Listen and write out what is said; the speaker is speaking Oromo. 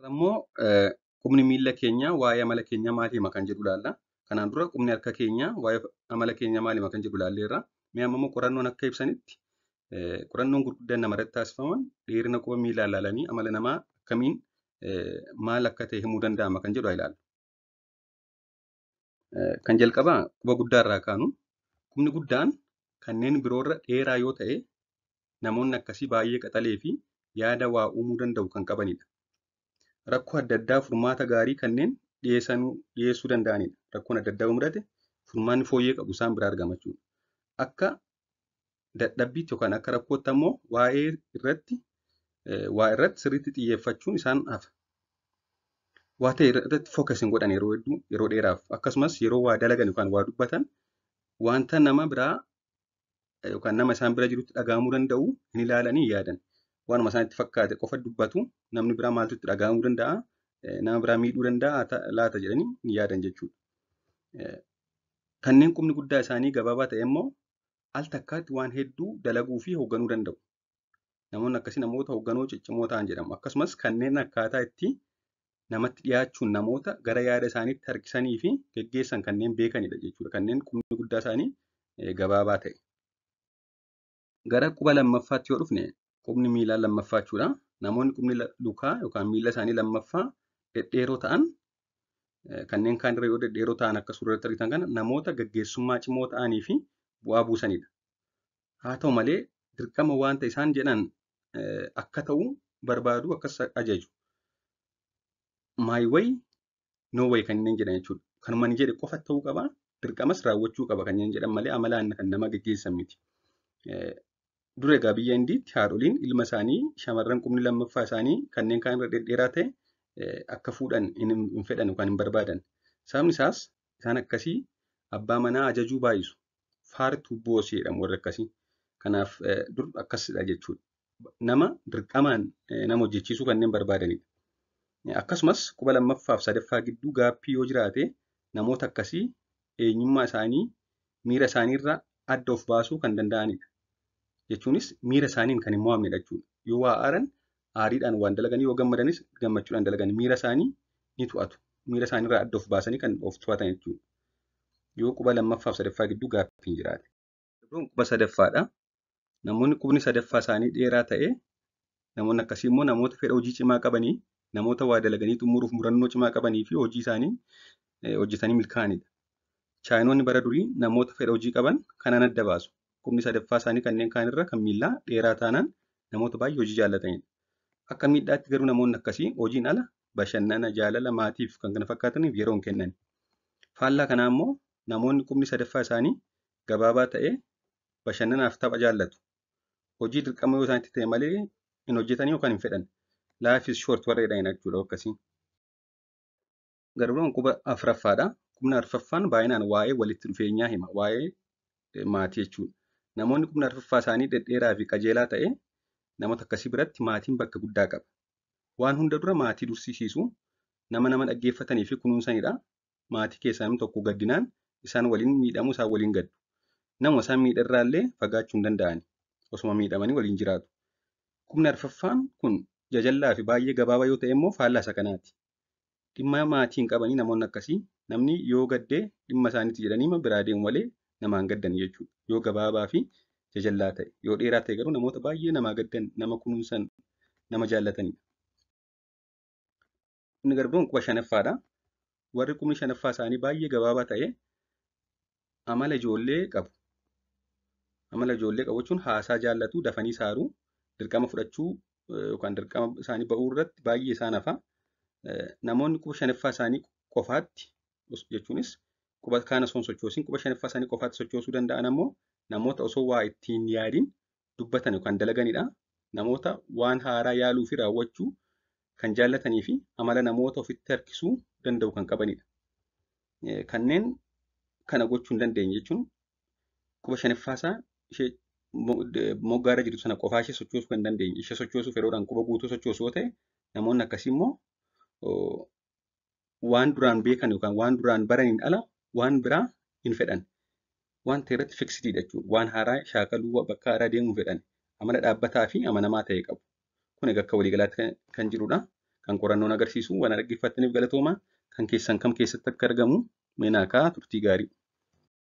Immoo qubni miila keenyaa waa'ee amala keenyaa maalima kan jedhu ilaalla. Kanaan dura qubni harka keenyaa waa'ee amala keenyaa maalima kan jedhu ilaalleerra. Mee amma immoo qorannoon akka ibsanitti qorannoon gurguddaan namarratti taasifaman dheerina quba miilaa ilaalanii amala namaa akkamiin maal akka ta'e himuu danda'ama kan jedhu ilaalla. Kan jalqabaa quba guddaarraa kaanu qubni guddaan kanneen biroorra dheeraa yoo ta'e namoonni akkasii baay'ee qaxalee fi yaada waa uumuu danda'u kan qabanidha. Rakkoo adda addaa furmaata gaarii kanneen dhiyeessuu danda'anidha. Rakkoon adda addaa mudate furmaanni fooyyee qabu isaan biraa argama jechuudha. Akka dadhabbiitti yookaan akka rakkootti ammoo waa irratti sirriitti xiyyeeffachuun isaan hafa. Waa ta'e irratti fookas hin godhan yeroo hedduu yeroo dheeraaf akkasumas yeroo waa dalagan yookaan waa dubbatan wanta nama biraa yookaan nama isaan bira jirutti dhaga'amuu danda'u hin ilaalanii hin yaadan. Waanuma isaan itti fakkaate qofa dubbatu namni biraa maaltu itti dhaga'amuu danda'a nama biraa miidhuu danda'a laata jedhanii hin yaadan jechuudha. Kanneen qubni guddaa isaanii gabaabaa ta'e immoo al takkaatti waan hedduu dalaguu fi hoogganuu danda'u. Namoonni akkasii namoota hoogganoo ciccimoo ta'an jedhamu. Akkasumas kanneen akkaataa itti namatti dhiyaachuun namoota gara yaada isaaniitti harkisanii fi geggeessan kanneen beekanidha jechuudha. Kanneen qubni guddaa isaanii gabaabaa ta'e. Gara quba lammaffaatti yoo dhufne qubni miilaa lammaffaa jechuudha. Namoonni qubni lukaa yookaan miila isaanii lammaffaa dhedheeroo ta'an kanneen kaan irra yoo dhedheeroo ta'an akka suuratti argitan kana namoota gaggeessummaa cimoo ta'anii fi bu'aa buusanidha. Haa ta'u malee dirqama wanta isaan jedhan akka ta'u barbaadu akkas ajaju. My way no way kan inni jedhan jechuudha. Kanuma inni jedhe qofa ta'uu qaba dirqamas raawwachuu qaba kan inni jedhan malee amalaan kan nama gaggeessan miti. Dura egaa biyya Indiitti haadholiin ilma isaanii shamarran qubni lammaffaa isaanii kanneen kaan irra dhedheeraa ta'e akka fuudhan hin fedhan yookaan hin barbaadan. Sababni isaas isaan akkasii abbaa manaa ajajuu baay'isu. Faartuu boosii jedhamu warri akkasii. Kanaaf dur akkasidha jechuudha. Nama dirqamaan nama hojjechiisuu kanneen barbaadanidha. Akkasumas quba lammaffaaf sadaffaa gidduu gaappii yoo jiraate namoota akkasii eenyummaa isaanii miira isaaniirraa adda of baasuu kan danda'anidha. Jechuunis miira isaaniin kan hin mo'amnedha jechuudha. Yoo waa aaran aariidhaan waan dalaganii yoo gammadanis gammachuudhaan dalaganii miira isaanii ni to'atu. Miira isaaniirraa adda of baasanii kan of to'atan jechuudha. Yoo quba lammaffaaf sadaffaa gidduu gaappiin jiraate. Quba sadaffaadha. Namoonni qubni sadaffaa isaanii dheeraa ta'e namoonni akkasii immoo namoota fedha hojii cimaa qabanii namoota waa dalaganii xumuruuf murannoo cimaa qabanii fi hojii isaanii hojjetanii milkaa'anidha. Chaayinoonni bara durii namoota fedha hojii qaban kanaan adda baasu. Qubni sadaffaa isaanii kanneen kaan irra kan miillaa dheeraa taanaan namoota baay'ee hojii jaallatanidha. Akka miidhaatti garuu namoonni akkasii hojiin ala bashannana jaalala maatiif kan kana fakkaataniif yeroo hin kennan. Faallaa kanaa immoo namoonni qubni sadaffaa isaanii gabaabaa ta'e bashannanaaf tapha jaallatu. Hojii dirqama yoo isaanitti ta'e malee hin hojjetanii yookaan hin fedhan. Life is short warra jedhan jechuudha akkasii. Garuu quba afuraffaadha. Qubni arfaffaan baay'inaan waa'ee walitti dhufeenyaa hima. Waa'ee maatii jechuudha. Namoonni qubni arfaffaa isaanii dhedheeraa fi qajeelaa ta'e namoota akkasii biratti maatiin bakka guddaa qaba. Waan hunda dura maatii dursisiisu nama dhaggeeffatanii fi kunuunsanidha. Maatii keessaa namni tokko gaddinaan isaan waliin miidhamu isaan waliin gaddu. Nama isaan miidharraallee fagaachuu hin danda'ani. Osuma miidhamanii waliin jiraatu. Qubni arfaffaan kun jajallaa fi baay'ee gabaabaa yoo ta'e immoo faallaa isa kanaati. Dhimma maatiin qabanii namoonni akkasii namni yoo gaddee dhimma isaaniitti jedhanii biraa deemu malee namaan gaddan jechuudha. Yoo gabaabaa fi jajallaa ta'e. Yoo dheeraa ta'e garuu namoota baay'ee namaa gaddan, nama kunuunsan, nama jaallatanidha. Inni garuu quba shanaffaadha. Warri qubni shanaffaa isaanii baay'ee gabaabaa ta'e amala ijoollee qabu. Amala ijoollee qabu jechuun haasaa jaallatu, dafanii saaruu, dirqama fudhachuu yookaan dirqama isaanii ba'uu irratti baay'ee isaan hafa. Namoonni quba shanaffaa isaanii qofaatti jechuunis quba kaan osoo hin sochoosiin quba shanaffaa isaanii qofaatti sochoosuu danda'an ammoo namoota osoo waa ittiin yaadiin dubbatan yookaan dalaganidha. Namoota waan haaraa yaaluu fi raawwachuu kan jaallatanii fi amala namoota ofitti harkisuu danda'u kan qabanidha. Kanneen kana gochuu hin dandeenye jechuun quba shanaffaasaa ishee moggaarra jirtu sana qofaa ishee sochoosuu kan dandeenye. Ishee sochoosuuf yeroodhaan quba guutuu sochoosu yoo ta'e namoonni akkasii immoo waan duraan beekan yookaan waan duraan baraniin ala waan biraa hin fedhan. Waan ta'e irratti fiksitiidha jechuudha. Waan haaraa shaakaluu bakka haaraa deemuu fedhan. Amala dhaabbataa fi amanamaa ta'e qabu. Kun egaa akka waliigalaatti kan jirudha. kan qorannoon agarsiisu waan dhaggeeffattaniif galatooma. Kan keessan kam keessatti akka argamu meenaakaa turtii gaarii.